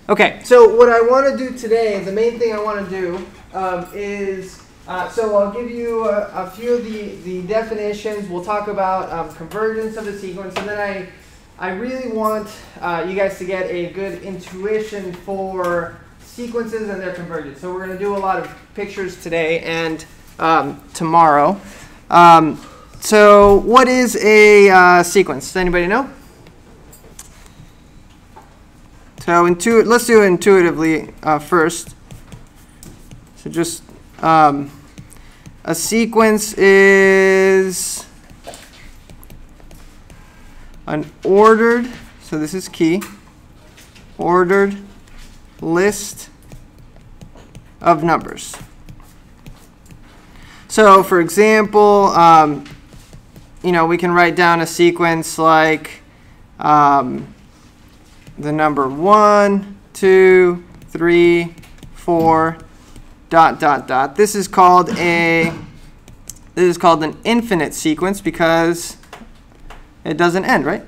Okay, so what I want to do today, the main thing I want to do is, so I'll give you a few of the definitions. We'll talk about convergence of the sequence, and then I really want you guys to get a good intuition for sequences and their convergence. So we're going to do a lot of pictures today and tomorrow. So what is a sequence? Does anybody know? So let's do it intuitively first. So just a sequence is an ordered, so this is key, ordered list of numbers. So for example, we can write down a sequence like the number 1, 2, 3, 4, ... This is called an infinite sequence because it doesn't end, right?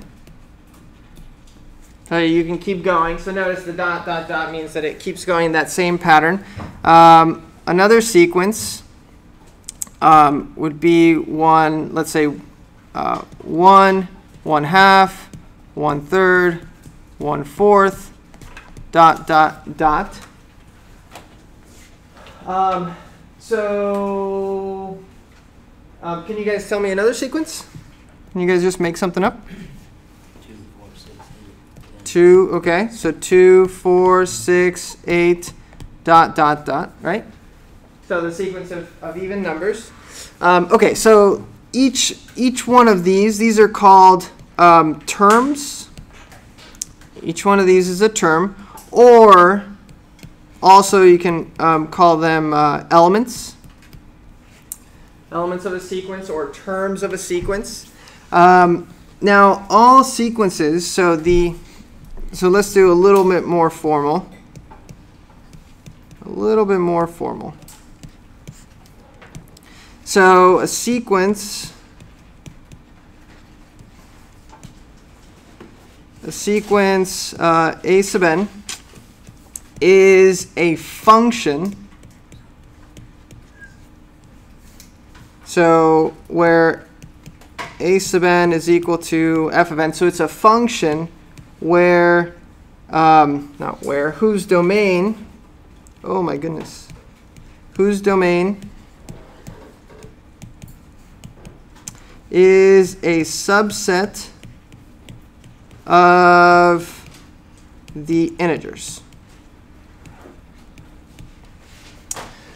So you can keep going. So notice the ... means that it keeps going in that same pattern. Another sequence would be one, let's say 1, 1/2, 1/3, 1/4, ... Can you guys tell me another sequence? Can you guys just make something up? 2, 4, 6, 8. 2, okay. So 2, 4, 6, 8, ... right? So the sequence of even numbers. Okay, so each one of these are called terms. Each one of these is a term, or also you can call them elements of a sequence or terms of a sequence. Now all sequences, so let's do a little bit more formal. So a sequence A sub n is a function. So where a sub n is equal to f of n. So it's a function where, whose domain, oh my goodness, whose domain is a subset of the integers.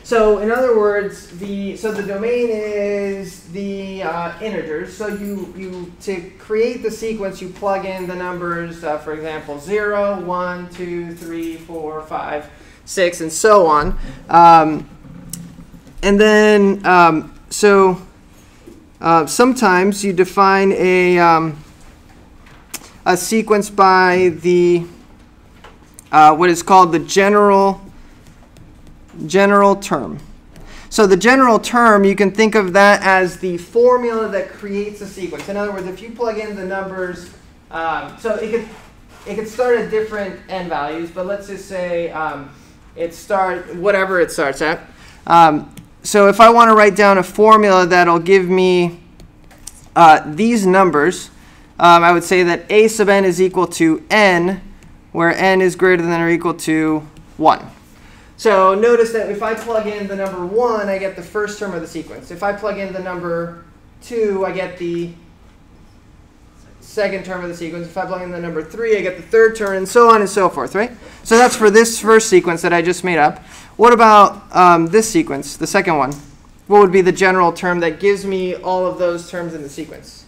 So in other words, the domain is the integers. So you to create the sequence, you plug in the numbers, for example, 0, 1, 2, 3, 4, 5, 6, and so on. And then sometimes you define a sequence by the what is called the general term. So the general term, you can think of that as the formula that creates a sequence. In other words, if you plug in the numbers, so it could start at different n values, but let's just say whatever it starts at. So if I want to write down a formula that'll give me these numbers, I would say that a sub n is equal to n, where n is greater than or equal to 1. So notice that if I plug in the number 1, I get the first term of the sequence. If I plug in the number 2, I get the second term of the sequence. If I plug in the number 3, I get the third term, and so on and so forth, right? So that's for this first sequence that I just made up. What about this sequence, the second one? What would be the general term that gives me all of those terms in the sequence?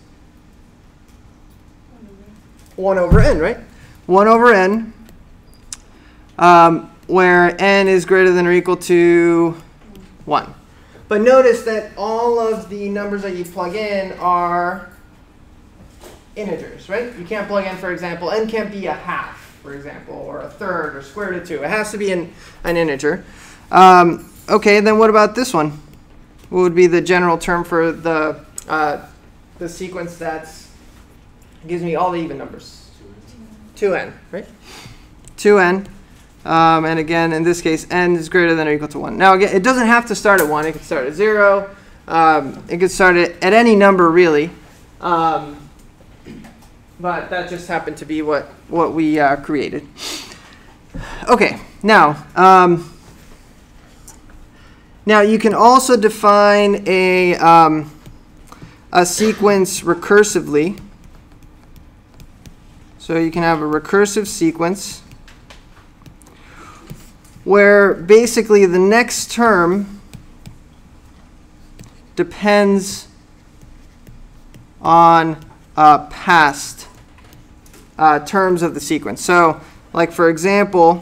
1 over n, right? 1 over n, where n is greater than or equal to 1. But notice that all of the numbers that you plug in are integers, right? You can't plug in, for example, n can't be a half, for example, or a third, or square root of 2. It has to be an integer. Okay, then what about this one? What would be the general term for the sequence that gives me all the even numbers? 2n, right? 2n. And again, in this case, n is greater than or equal to 1. Now, again, it doesn't have to start at 1. It could start at 0. It could start at any number, really. But that just happened to be what we created. Okay, now you can also define a sequence recursively. So you can have a recursive sequence where basically the next term depends on past terms of the sequence. So, like for example,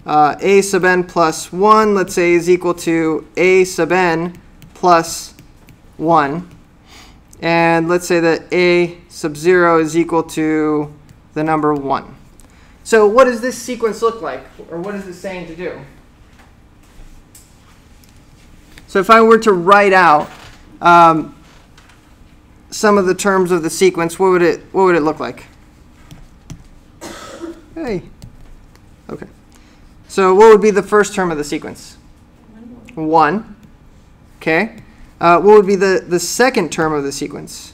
a sub n plus 1, let's say, is equal to a sub n plus 1. And let's say that a sub 0 is equal to the number 1. So what does this sequence look like? Or what is it saying to do? So if I were to write out some of the terms of the sequence, what would it look like? Hey. Okay. So what would be the first term of the sequence? 1. Okay. What would be the second term of the sequence?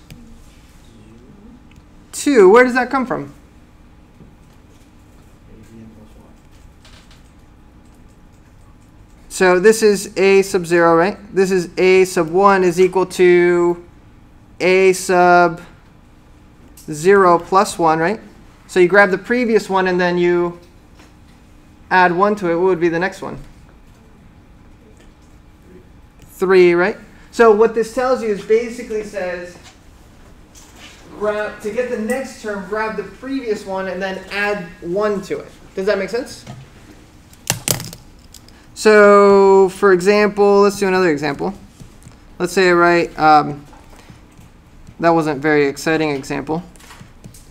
2. Where does that come from? So this is a sub 0, right? This is a sub 1 is equal to a sub 0 plus 1, right? So you grab the previous one and then you add 1 to it. What would be the next one? 3, right? So what this tells you is basically says, to get the next term, grab the previous one and then add 1 to it. Does that make sense? So, for example, let's do another example. Let's say I write, that wasn't a very exciting example.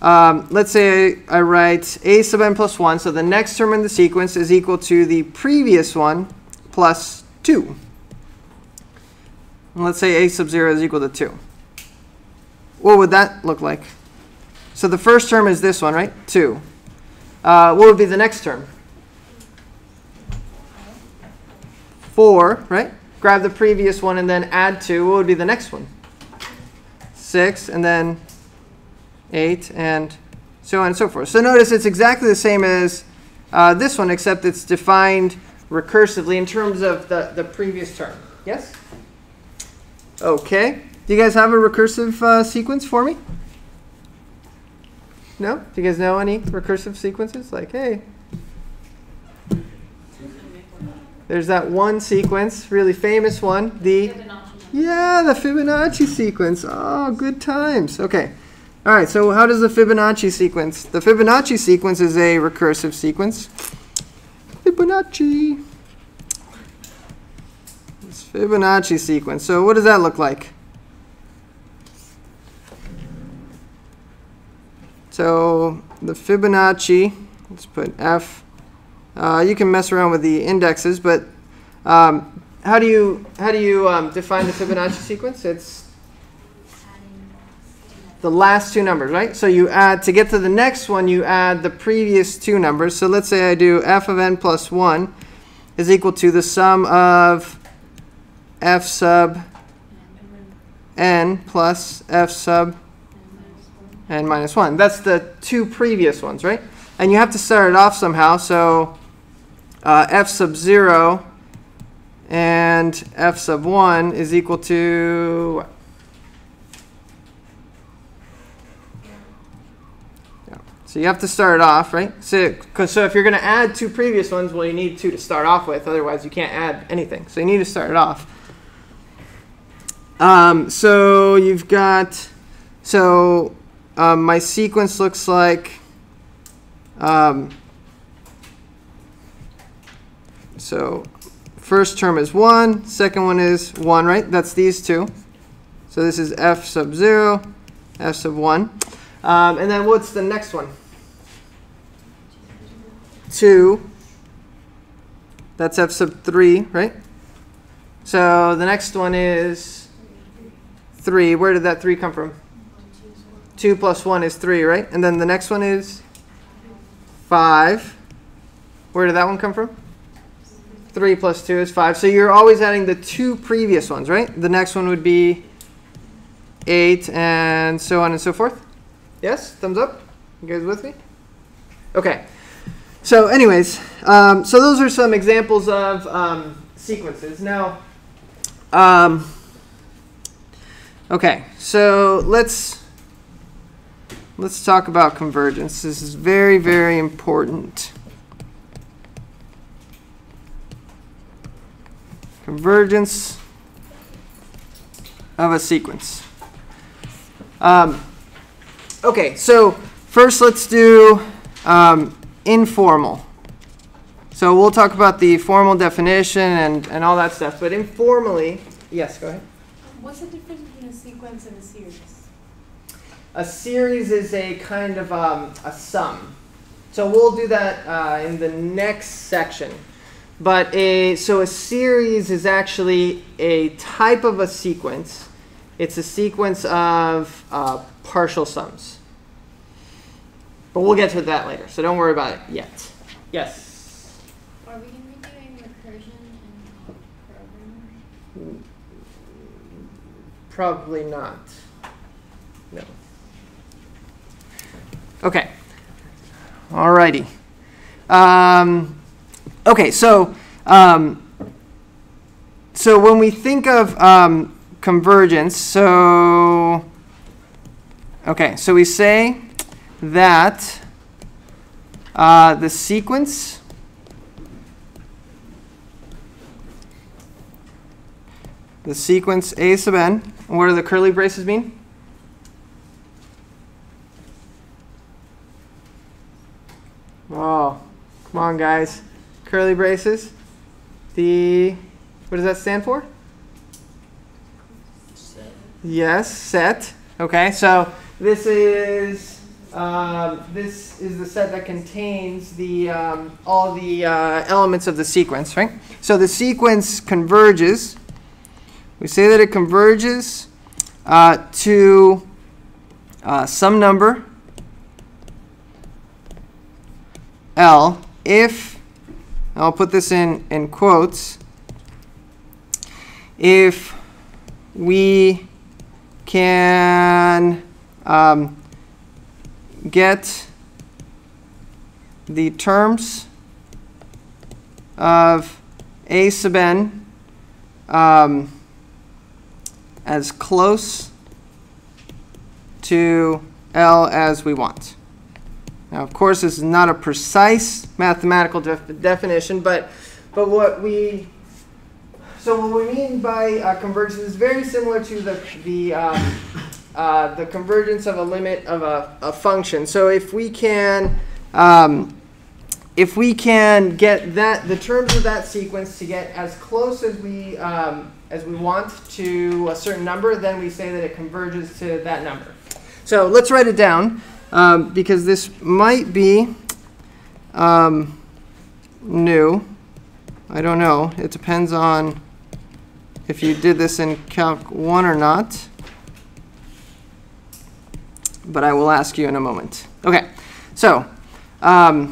Let's say I write a sub n plus 1, so the next term in the sequence is equal to the previous one plus 2. And let's say a sub 0 is equal to 2. What would that look like? So the first term is this one, right? 2. What would be the next term? 4, right? Grab the previous one and then add 2. What would be the next one? 6, and then 8, and so on and so forth. So notice it's exactly the same as this one, except it's defined recursively in terms of the previous term. Yes? Okay. Do you guys have a recursive sequence for me? No? Do you guys know any recursive sequences? Like, hey, there's that one sequence, really famous one, the Fibonacci sequence. Oh, good times. Okay. All right, so how does the Fibonacci sequence? The Fibonacci sequence is a recursive sequence. Fibonacci. This Fibonacci sequence. So what does that look like? So the Fibonacci, let's put F. You can mess around with the indexes, but how do you define the Fibonacci sequence? It's the last two numbers, right? So you add, to get to the next one, you add the previous two numbers. So let's say I do f of n plus 1 is equal to the sum of f sub n plus f sub n minus 1. That's the two previous ones, right? And you have to start it off somehow. So f sub 0 and f sub 1 is equal to what? Yeah. So you have to start it off, right? So if you're going to add two previous ones, well, you need 2 to start off with. Otherwise, you can't add anything. So you need to start it off. So you've got, my sequence looks like, so first term is 1, second one is 1, right? That's these two. So this is f sub 0, f sub 1. And then what's the next one? 2. That's f sub 3, right? So the next one is 3. Where did that 3 come from? 2 plus 1 is 3, right? And then the next one is 5. Where did that one come from? 3 plus 2 is 5. So you're always adding the 2 previous ones, right? The next one would be 8 and so on and so forth. Yes? Thumbs up? You guys with me? Okay. So anyways, so those are some examples of sequences. Now, okay, so let's talk about convergence. This is very, very important. Convergence of a sequence. Okay, so first let's do informal. So we'll talk about the formal definition and all that stuff, but informally, yes, go ahead. What's the difference between a sequence and a series? A series is a kind of a sum. So we'll do that in the next section. But so a series is actually a type of a sequence. It's a sequence of partial sums. But we'll get to that later, so don't worry about it yet. Yes? Are we going to be doing recursion and programmer? Probably not. No. Okay. Alrighty. Okay, so when we think of convergence, so we say that the sequence A sub n, and what do the curly braces mean? Oh, come on, guys. Curly braces. What does that stand for? Set. Yes, set. Okay, so this is the set that contains the all the elements of the sequence, right? So the sequence converges. We say that it converges to some number L if, I'll put this in quotes, if we can get the terms of A sub n as close to L as we want. Now, of course, this is not a precise mathematical definition, but what we mean by convergence is very similar to the convergence of a limit of a function. So if we can get the terms of that sequence to get as close as we want to a certain number, then we say that it converges to that number. So let's write it down. Because this might be new. I don't know. It depends on if you did this in Calc 1 or not. But I will ask you in a moment. Okay, so A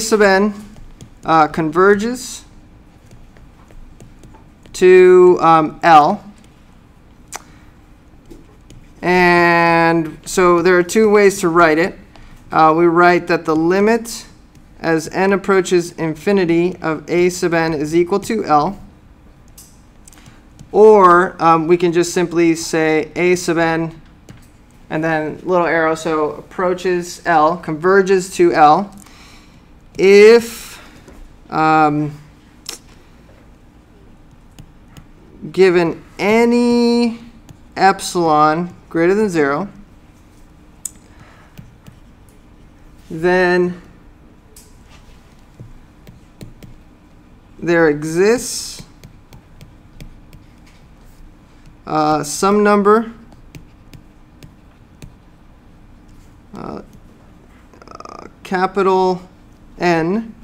sub n converges to L. And so there are two ways to write it. We write that the limit as n approaches infinity of A sub n is equal to L. Or we can just simply say A sub n and then little arrow, so approaches L, converges to L, if given any epsilon greater than 0, then there exists some number capital N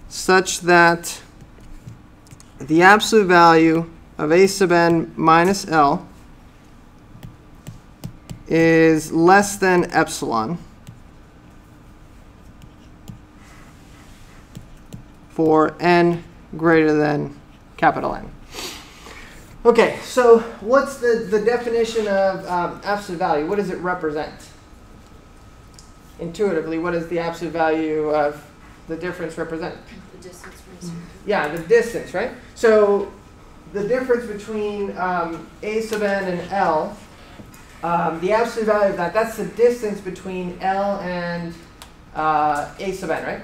such that the absolute value of A sub n minus L is less than epsilon for n greater than capital N. Okay, so what's the definition of absolute value? What does it represent? Intuitively, what does the absolute value of the difference represent? The distance from a certain. Yeah, the distance, right? So the difference between a sub n and L, the absolute value of that, that's the distance between L and a sub n, right?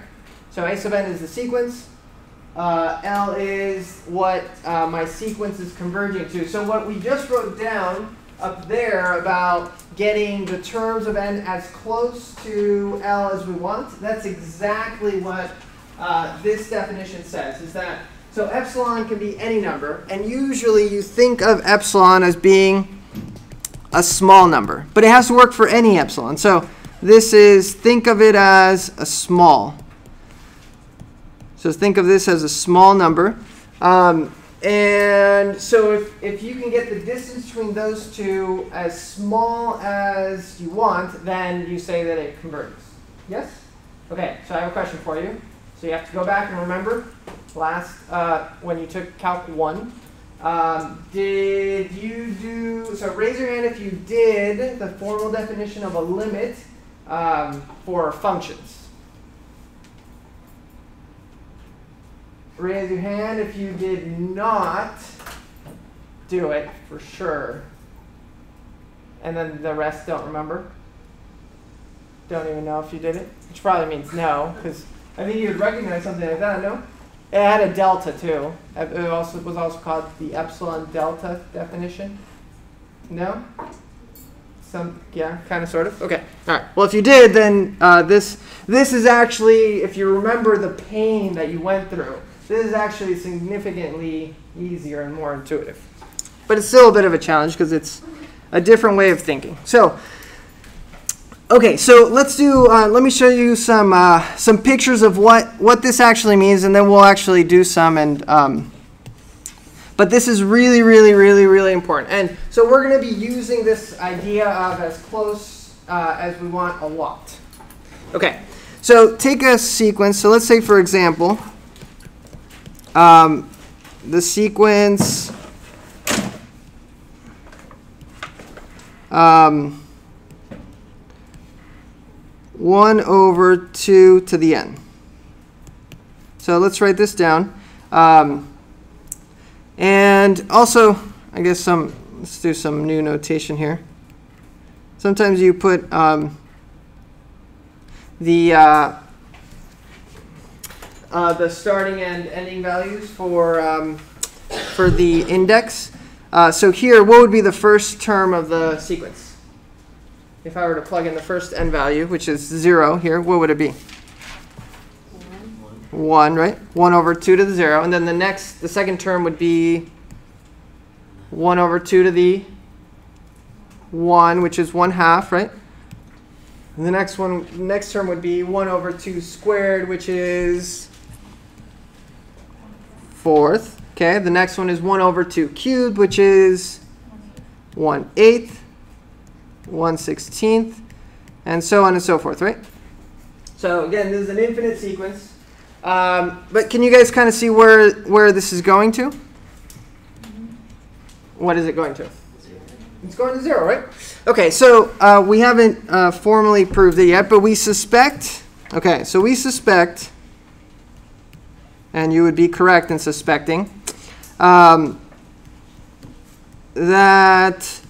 So a sub n is the sequence. L is what my sequence is converging to. So what we just wrote down up there about getting the terms of n as close to L as we want, that's exactly what this definition says. Is that so epsilon can be any number, and usually you think of epsilon as being a small number, but it has to work for any epsilon. So this is, think of it as a small. So think of this as a small number. And so if you can get the distance between those two as small as you want, then you say that it converges. Yes? Okay, so I have a question for you. So you have to go back and remember last, when you took Calc 1. Did you do, so raise your hand if you did the formal definition of a limit for functions. Raise your hand if you did not do it for sure. And then the rest don't remember. Don't even know if you did it. Which probably means no, because I think you would recognize something like that, no? It had a delta too. It also was also called the epsilon delta definition. No? Some, yeah, kind of, sort of. Okay. All right. Well, if you did, then this is actually, if you remember the pain that you went through, this is actually significantly easier and more intuitive. But it's still a bit of a challenge because it's a different way of thinking. So, okay, so let's do, let me show you some pictures of what this actually means, and then we'll actually do some. And but this is really, really, really, really important. And so we're going to be using this idea of as close as we want a lot. Okay, so take a sequence. So let's say, for example, the sequence 1 over 2 to the n. So let's write this down. And also, I guess let's do some new notation here. Sometimes you put the starting and ending values for the index. So here, what would be the first term of the sequence? If I were to plug in the first n value, which is 0 here, what would it be? 1, right? 1 over 2 to the 0. And then the second term would be 1 over 2 to the 1, which is 1/2, right? And the next term would be 1 over 2 squared, which is 1/4. Okay, the next one is 1 over 2 cubed, which is 1/8, 1/16, and so on and so forth, right? So again, this is an infinite sequence. But can you guys kind of see where this is going to? What is it going to? 0. It's going to 0, right? Okay, so we haven't formally proved it yet, but we suspect. Okay, so we suspect, and you would be correct in suspecting, that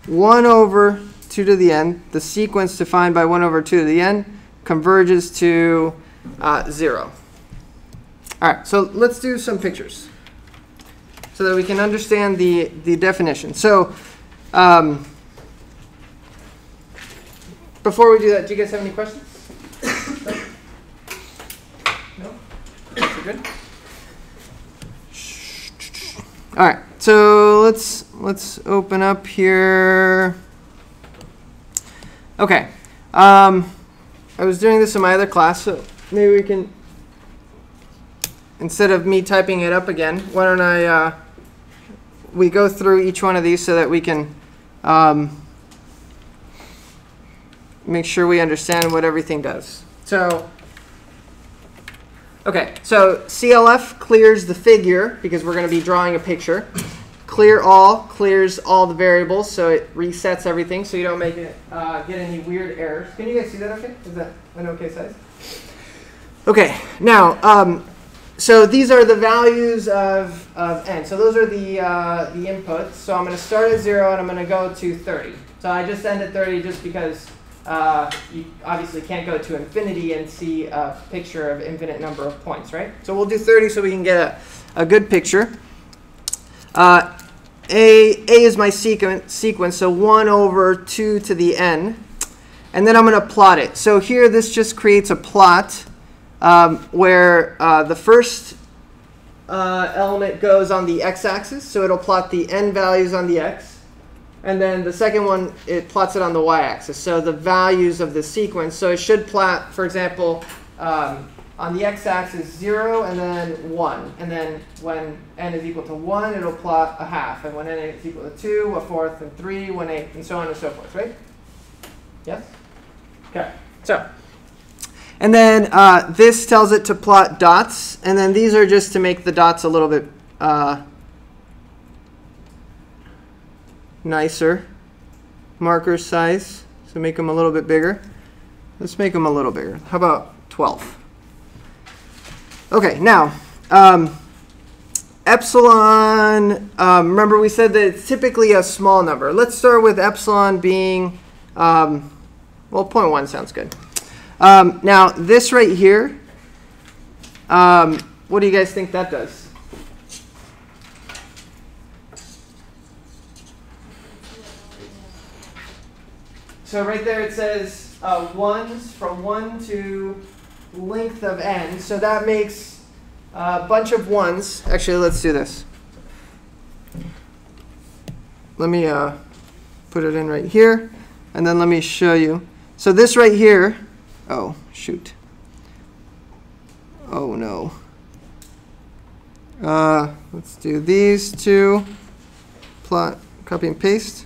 1 over 2 to the n, the sequence defined by 1 over 2 to the n, converges to 0. All right, so let's do some pictures so that we can understand the definition. So before we do that, do you guys have any questions? No? You're good? All right, so let's open up here. Okay. I was doing this in my other class, so maybe we can, instead of me typing it up again, why don't we go through each one of these so that we can make sure we understand what everything does. So, okay, so CLF clears the figure because we're going to be drawing a picture. Clear all clears all the variables, so it resets everything so you don't make it get any weird errors. Can you guys see that okay? Is that an okay size? Okay, now, so these are the values of n. So those are the inputs. So I'm going to start at 0 and I'm going to go to 30. So I just end at 30 just because you obviously can't go to infinity and see a picture of infinite number of points, right? So we'll do 30 so we can get a good picture. A is my sequence, so 1 over 2 to the n. And then I'm going to plot it. So here this just creates a plot where the first element goes on the x-axis. So it'll plot the n values on the x. And then the second one, it plots it on the y-axis. So the values of the sequence. So it should plot, for example, on the x-axis 0 and then 1. And then when n is equal to 1, it'll plot a half. And when n is equal to 2, a fourth, and 3, 1/8, and so on and so forth, right? Yes? Okay. So, and then this tells it to plot dots. And then these are just to make the dots a little bit nicer. Marker size. So make them a little bit bigger. Let's make them a little bigger. How about 12? Okay, now, epsilon, remember we said that it's typically a small number. Let's start with epsilon being, well, 0.1 sounds good. Now, this right here, what do you guys think that does? So right there it says ones from 1 to length of n. So that makes a bunch of ones. Actually, let's do this. Let me put it in right here. And then let me show you. So this right here. Oh, shoot. Oh, no. Let's do these two. Plot, copy and paste.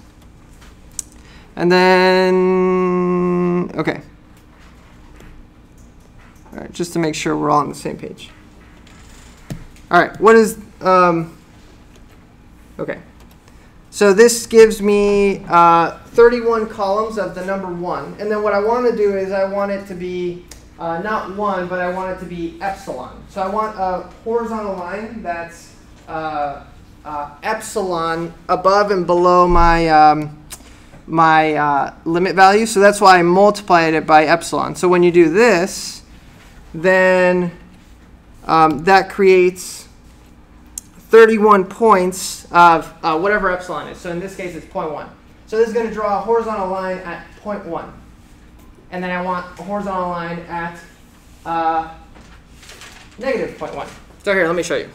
And then, OK. All right, just to make sure we're all on the same page. All right, what is, OK. So this gives me 31 columns of the number 1. And then what I want to do is I want it to be not 1, but I want it to be epsilon. So I want a horizontal line that's epsilon above and below my my limit value. So that's why I multiplied it by epsilon. So when you do this, then that creates 31 points of whatever epsilon is. So in this case, it's 0.1. So this is going to draw a horizontal line at 0.1. And then I want a horizontal line at negative 0.1. So here, let me show you.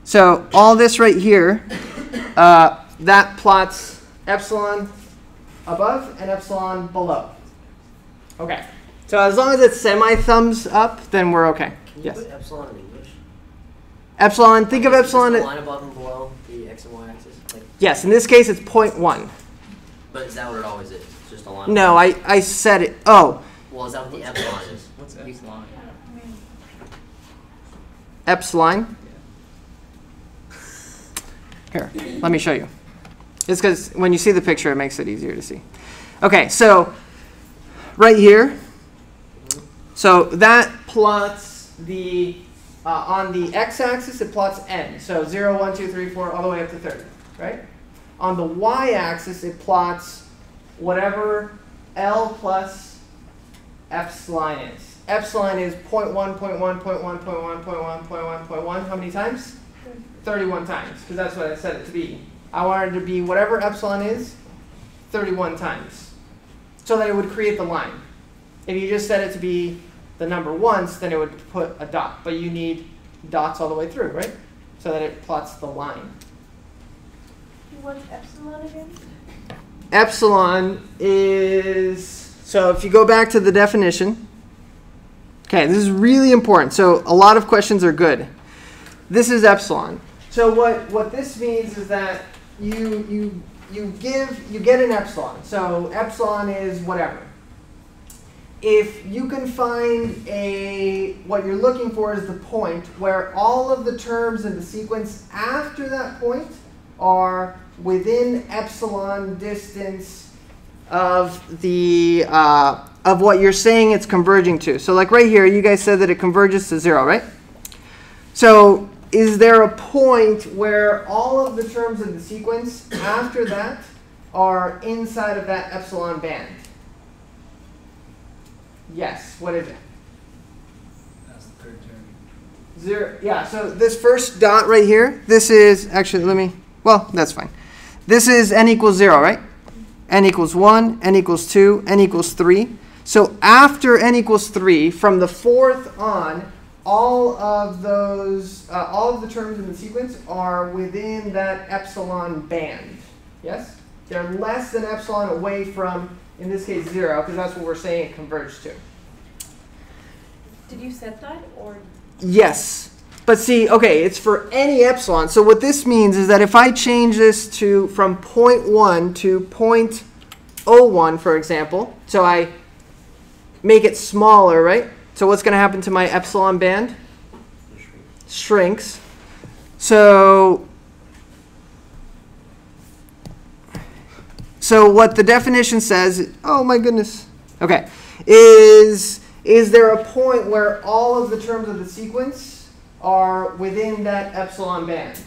So all this right here, that plots epsilon above and epsilon below. OK. So as long as it's semi-thumbs up, then we're OK. Can you Yes. put epsilon in English? Epsilon, think of epsilon. Is the line above and below the x and y axis? Like, Yes, in this case, it's 0.1. but is that what it always is? It's just a line? No, I said it. Oh, Well, is that what the epsilon is? What's epsilon? epsilon. Here, let me show you. It's because when you see the picture, it makes it easier to see. OK, so right here, so that plots the, on the x-axis, it plots n. So 0, 1, 2, 3, 4, all the way up to 30, right? On the y-axis, it plots whatever L plus epsilon is. Epsilon is 0.1, 0.1, 0.1, 0.1, 0.1, 0.1, 0.1. How many times? 31 times, because that's what I set it to be. I wanted it to be whatever epsilon is, 31 times, so that it would create the line. If you just set it to be the number once, then it would put a dot. But you need dots all the way through, right? So that it plots the line. What's epsilon again? Epsilon is, so if you go back to the definition, okay, this is really important. So a lot of questions are good. This is epsilon. So what this means is that you you get an epsilon. So epsilon is whatever. If you can find what you're looking for is the point where all of the terms in the sequence after that point are within epsilon distance of the of what you're saying it's converging to. So like right here, you guys said that it converges to 0, right? So is there a point where all of the terms in the sequence after that are inside of that epsilon band? Yes. What is it? That's the third term. 0. Yeah. So this first dot right here, this is actually well, that's fine. This is n equals 0, right? N equals 1, n equals 2, n equals 3. So after n equals 3, from the fourth on, all of the terms in the sequence are within that epsilon band. Yes? They're less than epsilon away from, in this case, 0, because that's what we're saying it converges to. Did you set that or? Yes. But see, okay, it's for any epsilon. So what this means is that if I change this from 0.1 to 0.01, for example, so I make it smaller, right? So what's going to happen to my epsilon band? Shrinks. So what the definition says, oh my goodness, okay, is there a point where all of the terms of the sequence are within that epsilon band?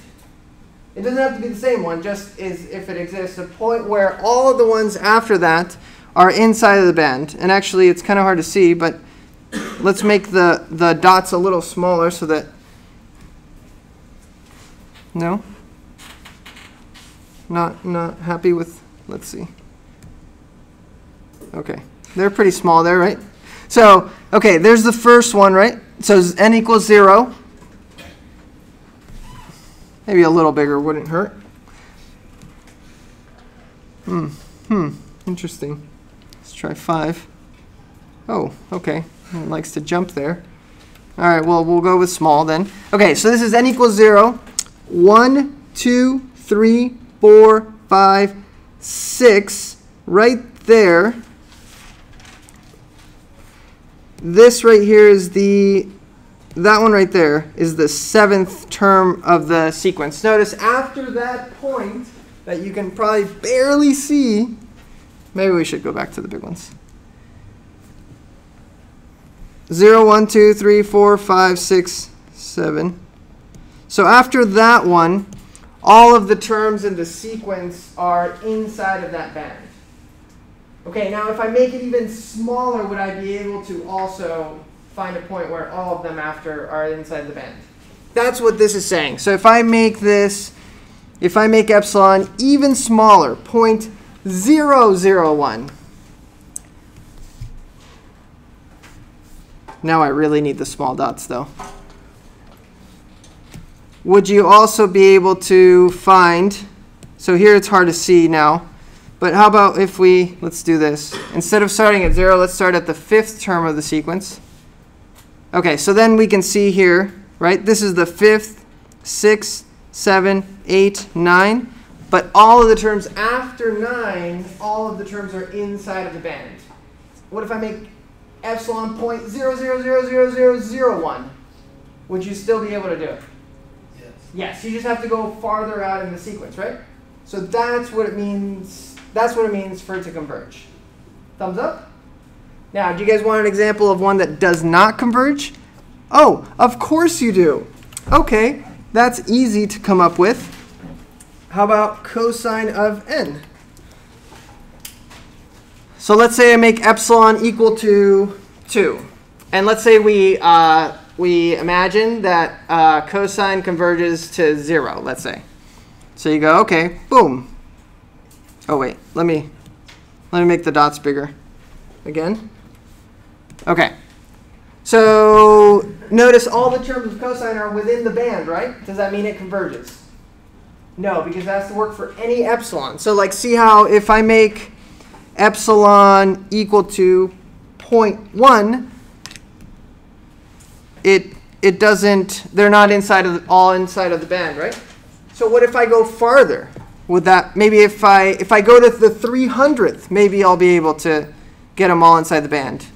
It doesn't have to be the same one, just as if it exists, a point where all of the ones after that are inside of the band. And actually, it's kind of hard to see, but let's make the dots a little smaller so that, no? Not happy with, let's see. Okay, they're pretty small there, right? So, okay, there's the first one, right? So n equals 0. Maybe a little bigger wouldn't hurt. Interesting. Let's try 5. Oh, okay. It likes to jump there. All right, well, we'll go with small then. Okay, so this is n equals 0. 1, 2, 3, 4, 5, 6. Right there. This right here is that one right there is the 7th term of the sequence. Notice after that point that you can probably barely see, maybe we should go back to the big ones. 0, 1, 2, 3, 4, 5, 6, 7. So after that one, all of the terms in the sequence are inside of that band. Okay, now if I make it even smaller, would I be able to also find a point where all of them after are inside the band? That's what this is saying. So if I make epsilon even smaller, 0.001. Now I really need the small dots though. Would you also be able to find, so here it's hard to see now, but how about if let's do this. Instead of starting at 0, let's start at the 5th term of the sequence. Okay, so then we can see here, right? This is the 5th, 6th, 7, 8, 9. But all of the terms after 9, all of the terms are inside of the band. What if I make epsilon 0.000001? Would you still be able to do it? Yes. Yes, you just have to go farther out in the sequence, right? So that's what it means. That's what it means for it to converge. Thumbs up? Now, do you guys want an example of one that does not converge? Oh, of course you do. Okay, that's easy to come up with. How about cosine of n? So let's say I make epsilon equal to 2. And let's say we imagine that cosine converges to 0, let's say. So you go, okay, boom. Oh, wait, let me make the dots bigger again. Okay. So notice all the terms of cosine are within the band, right? Does that mean it converges? No, because it has to work for any epsilon. So like see how if I make epsilon equal to 0.1, it doesn't, they're not all inside of the band, right? So what if I go farther? Would that, maybe if I go to the 300th, maybe I'll be able to get them all inside the band.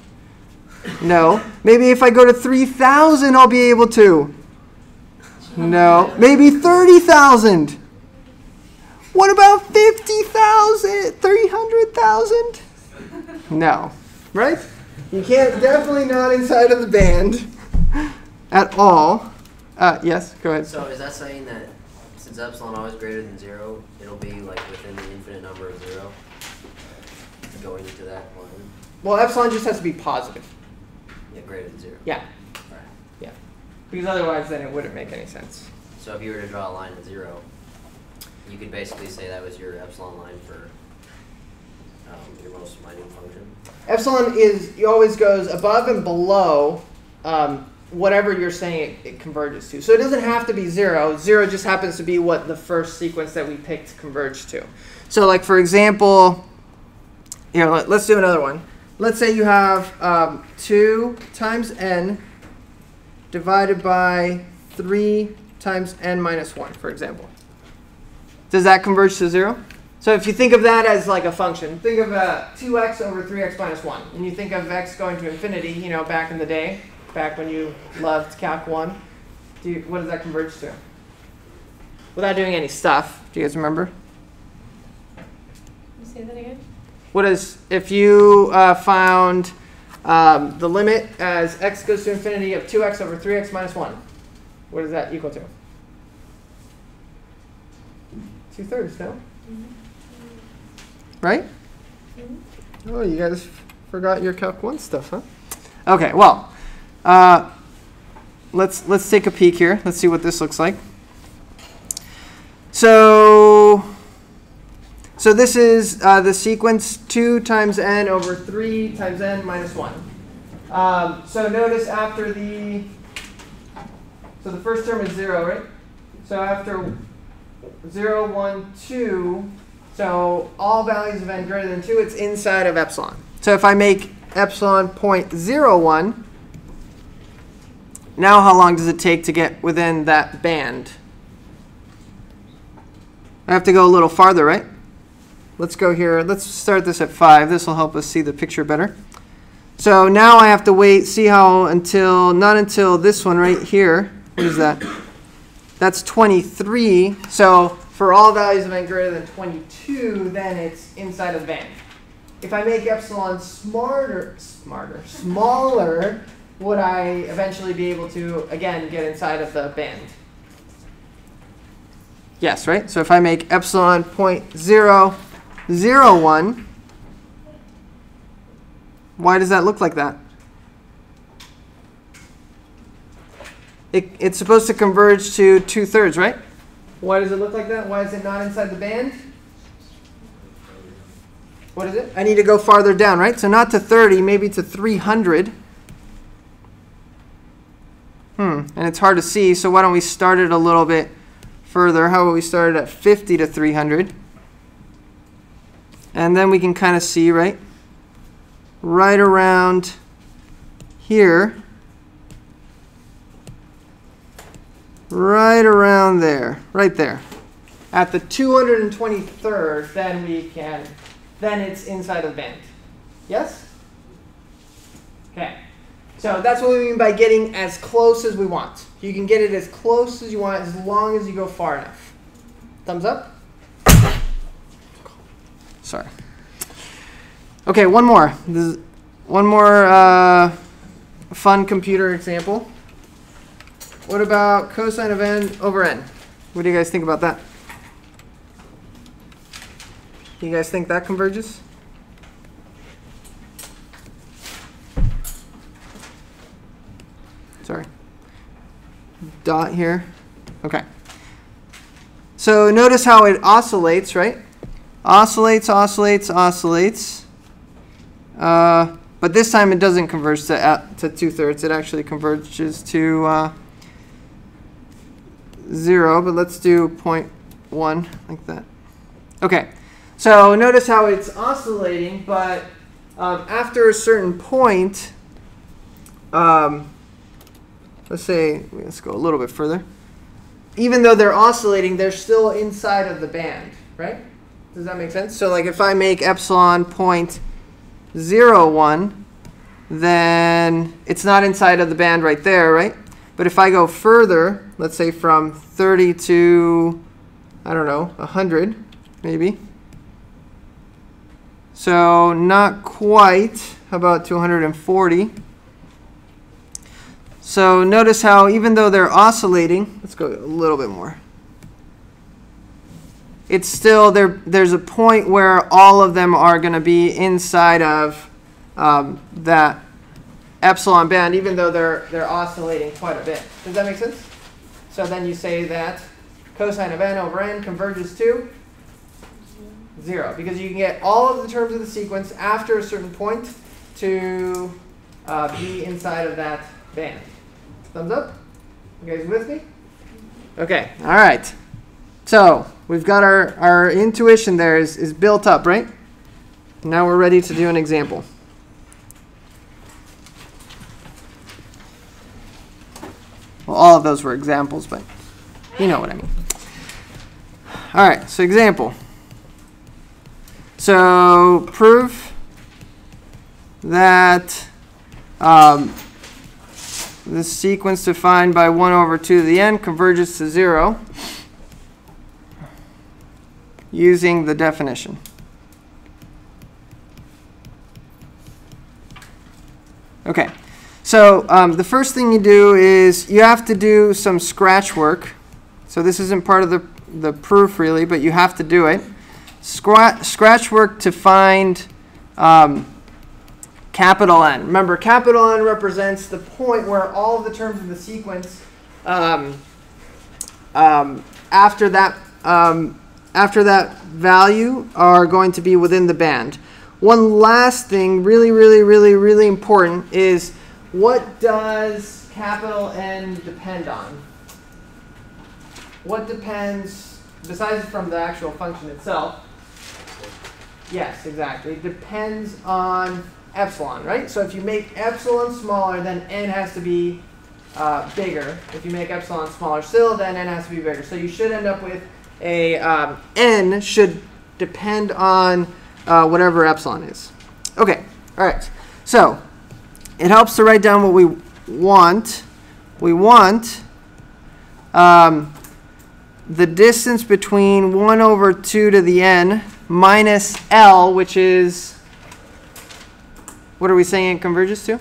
No. Maybe if I go to 3,000, I'll be able to. No. Maybe 30,000. What about 50,000? 300,000? No. Right? You can't, definitely not inside of the band at all. Yes, go ahead. So is that saying that since epsilon always greater than 0, it'll be like within the infinite number of 0 going into that line? Well, epsilon just has to be positive. Yeah, greater than 0. Yeah. Right. Yeah. Because otherwise then it wouldn't make any sense. So if you were to draw a line at 0, you could basically say that was your epsilon line for your most minute function. Epsilon it always goes above and below whatever you're saying it converges to. So it doesn't have to be 0. 0 just happens to be what the first sequence that we picked converged to. So like for example, here, let's do another one. Let's say you have 2 times n divided by 3 times n minus 1, for example. Does that converge to 0? So if you think of that as like a function, think of 2x over 3x minus 1. And you think of x going to infinity, you know, back in the day, back when you loved Calc 1. What does that converge to? Without doing any stuff, do you guys remember? You say that again? What is, if you found the limit as x goes to infinity of 2x over 3x minus 1, what is that equal to? 2/3, no? Right? Oh, you guys forgot your Calc 1 stuff, huh? Okay, well, let's take a peek here. Let's see what this looks like. So this is the sequence 2 times n over 3 times n minus 1. So notice after so the first term is 0, right? So after 0, 1, 2, so all values of n greater than 2, it's inside of epsilon. So if I make epsilon 0.01, now how long does it take to get within that band? I have to go a little farther, right? Let's go here. Let's start this at 5. This will help us see the picture better. So now I have to wait, see how not until this one right here. What is that? That's 23. So for all values of n greater than 22, then it's inside of the band. If I make epsilon smaller, would I eventually be able to, again, get inside of the band? Yes, right? So if I make epsilon 0.001, why does that look like that? It's supposed to converge to 2/3, right? Why does it look like that? Why is it not inside the band? What is it? I need to go farther down, right? So not to 30, maybe to 300. And it's hard to see, so why don't we start it a little bit further? How about we start it at 50 to 300? And then we can kind of see, right? Right around here. Right around there. Right there. At the 223rd, then it's inside of the band. Yes? Okay. So that's what we mean by getting as close as we want. You can get it as close as you want as long as you go far enough. Thumbs up? Sorry. Okay, one more. This is one more fun computer example. What about cosine of n over n? What do you guys think about that? Do you guys think that converges? Sorry. Dot here. Okay. So notice how it oscillates, right? Oscillates, oscillates, oscillates. But this time it doesn't converge to 2/3. It actually converges to 0. But let's do 0.1 like that. Okay. So notice how it's oscillating, but after a certain point, let's go a little bit further. Even though they're oscillating, they're still inside of the band, right? Does that make sense? So like if I make epsilon 0.01, then it's not inside of the band right there, right? But if I go further, let's say from 30 to, I don't know, 100 maybe. So not quite, how about 240? So notice how even though they're oscillating, let's go a little bit more. It's still, there's a point where all of them are going to be inside of that epsilon band, even though they're oscillating quite a bit. Does that make sense? So then you say that cosine of n over n converges to 0, because you can get all of the terms of the sequence after a certain point to be inside of that band. Thumbs up? You guys with me? Okay, all right. So we've got our intuition there is built up, right? Now we're ready to do an example. Well, all of those were examples, but you know what I mean. All right, so example. So prove that the sequence defined by 1 over 2 to the n converges to 0 using the definition. Okay, so the first thing you do is you have to do some scratch work. So this isn't part of the proof really, but you have to do it. Scratch work to find capital N. Remember, capital N represents the point where all of the terms of the sequence after that value are going to be within the band. One last thing, really important, is what does capital N depend on? What depends, besides from the actual function itself? Yes, exactly. It depends on epsilon, right? So if you make epsilon smaller, then n has to be bigger. If you make epsilon smaller still, then n has to be bigger. So you should end up with a n should depend on whatever epsilon is. Okay, all right. So it helps to write down what we want. We want the distance between 1 over 2 to the n minus L, which is, what are we saying it converges to?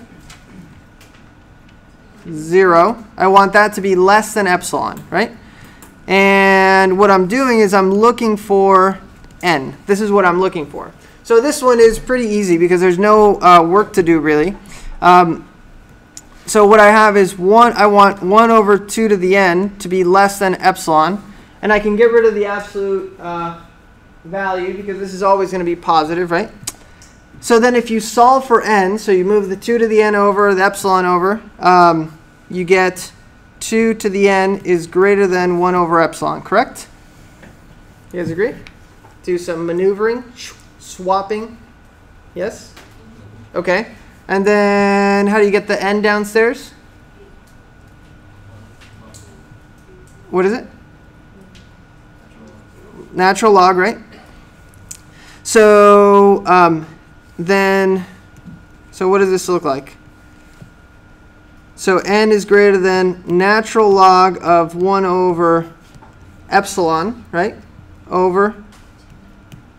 0. I want that to be less than epsilon, right? And what I'm doing is I'm looking for n. This is what I'm looking for. So this one is pretty easy because there's no work to do really. So what I have is I want 1 over 2 to the n to be less than epsilon. And I can get rid of the absolute value because this is always going to be positive, right? So then if you solve for n, so you move the 2 to the n over, the epsilon over, you get 2 to the n is greater than 1 over epsilon, correct? You guys agree? Do some maneuvering, swapping. Yes? Okay. And then how do you get the n downstairs? What is it? Natural log, right? So so what does this look like? So n is greater than natural log of 1 over epsilon, right? Over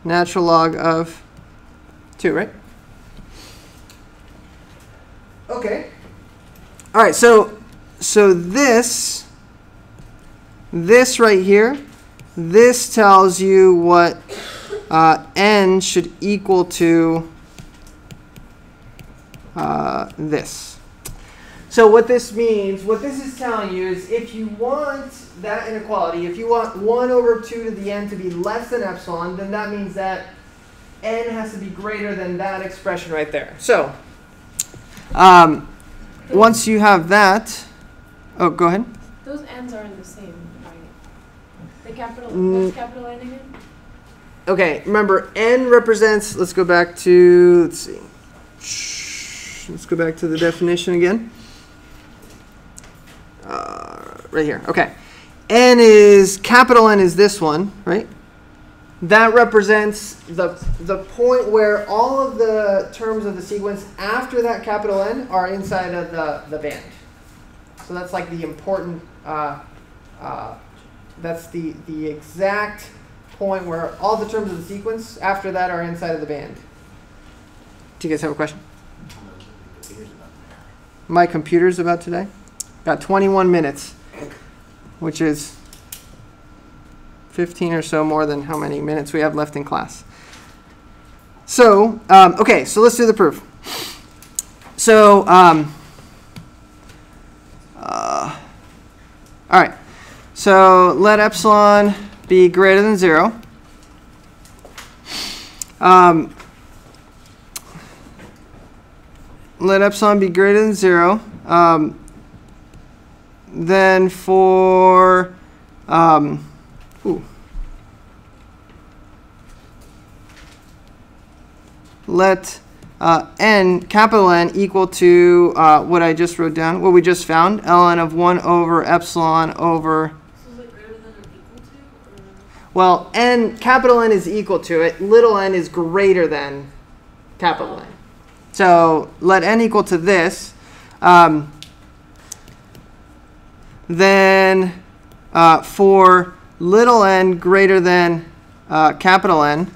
natural log of 2, right? Okay. All right, so this right here, this tells you what n should equal to this. So what this means, what this is telling you is if you want that inequality, if you want 1 over 2 to the n to be less than epsilon, then that means that n has to be greater than that expression right there. So once you have that, oh, go ahead. Those n's aren't the same, right? The capital, what's capital N again? Okay, remember n represents, let's go back to, let's see. Let's go back to the definition again. Right here, okay. Capital N is this one, right? that represents the point where all of the terms of the sequence after that capital N are inside of the band. So that's like the important, that's the exact point where all the terms of the sequence after that are inside of the band. Do you guys have a question? My computer's about today? Got 21 minutes, which is 15 or so more than how many minutes we have left in class. So, okay, so let's do the proof. So, all right, so let epsilon be greater than 0. Let epsilon be greater than 0. Then for let n, capital N, equal to what I just wrote down, what we just found, ln of 1 over epsilon over. So is it greater than or equal to? Or? Well, n, capital N is equal to it. Little n is greater than capital N. So let n equal to this. Then for little n greater than capital N,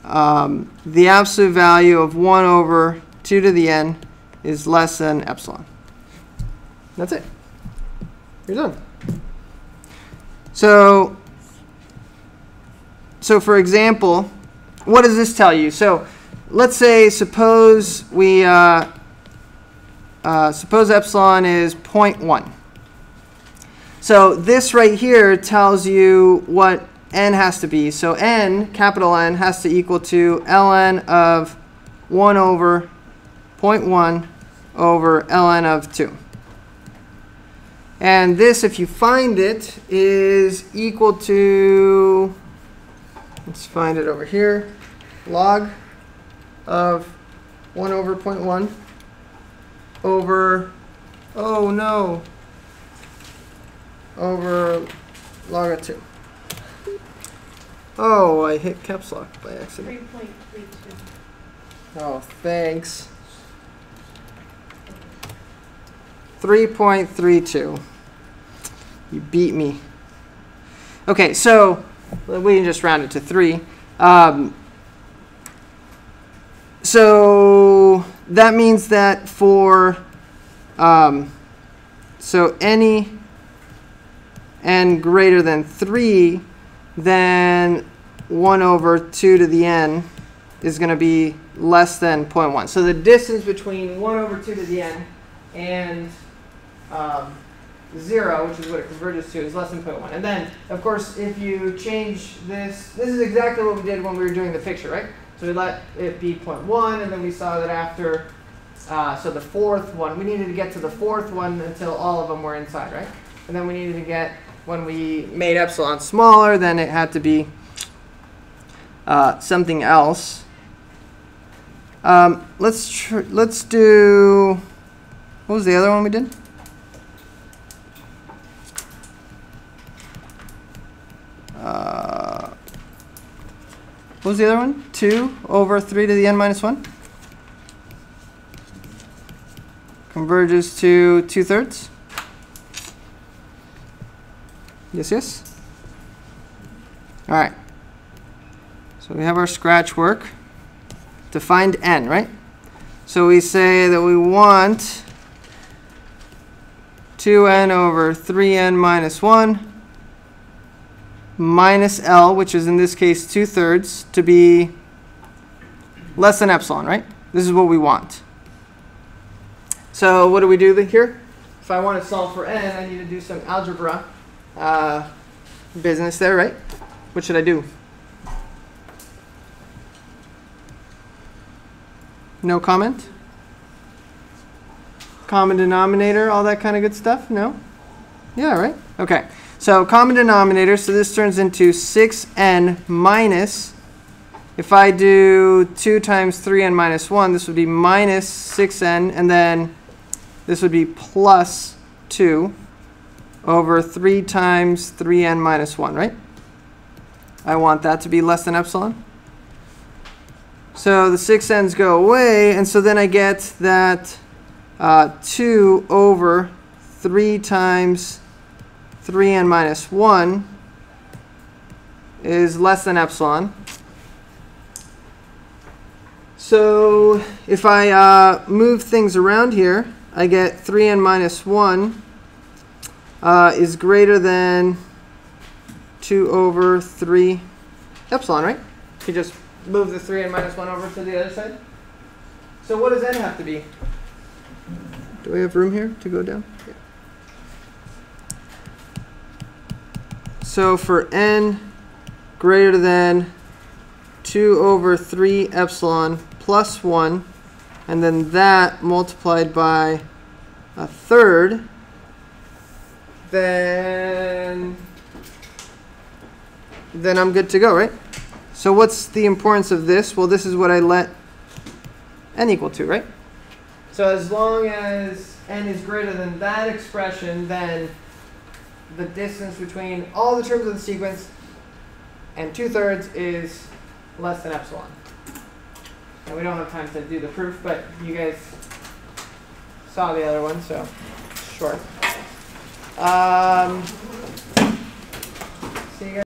the absolute value of 1 over 2 to the n is less than epsilon. That's it. You're done. So for example, what does this tell you? So let's say, suppose we suppose epsilon is 0.1. So this right here tells you what n has to be. So n, capital N, has to equal to ln of 1 over 0.1 over ln of 2. And this, if you find it, is equal to, let's find it over here, log of 1 over 0.1 over, oh no, over log of 2. Oh, I hit caps lock by accident. 3.32. Oh, thanks. 3.32. You beat me. Okay, so we can just round it to 3. So that means that for so any n greater than 3, then 1 over 2 to the n is going to be less than 0.1. So the distance between 1 over 2 to the n and 0, which is what it converges to, is less than 0.1. And then, of course, if you change this is exactly what we did when we were doing the picture, right? So we let it be 0.1, and then we saw that after, so the fourth one, we needed to get to the fourth one until all of them were inside, right? And then we needed to get, when we made epsilon smaller, then it had to be something else. Let's do, what was the other one we did? What was the other one? 2 over 3 to the n minus 1. Converges to 2/3. Yes, yes? All right. So we have our scratch work to find n, right? So we say that we want 2n over 3n minus 1 minus L, which is in this case 2/3, to be less than epsilon, right? This is what we want. So what do we do here? If I want to solve for n, I need to do some algebra business there, right? What should I do? No comment? Common denominator, all that kind of good stuff? No? Yeah, right? Okay. So common denominator, so this turns into 6n minus, if I do 2 times 3n minus 1, this would be minus 6n, and then this would be plus 2 over 3 times 3n minus 1, right? I want that to be less than epsilon. So the 6n's go away, and so then I get that 2 over 3 times 3n minus 1 is less than epsilon. So if I move things around here, I get 3n minus 1 is greater than 2 over 3 epsilon, right? You just move the 3n minus 1 over to the other side. So what does n have to be? Do we have room here to go down? Yeah. So for n greater than 2 over 3 epsilon plus 1, and then that multiplied by a third, then I'm good to go, right? So what's the importance of this? Well, this is what I let n equal to, right? So as long as n is greater than that expression, then the distance between all the terms of the sequence and 2/3 is less than epsilon. And we don't have time to do the proof, but you guys saw the other one, so short.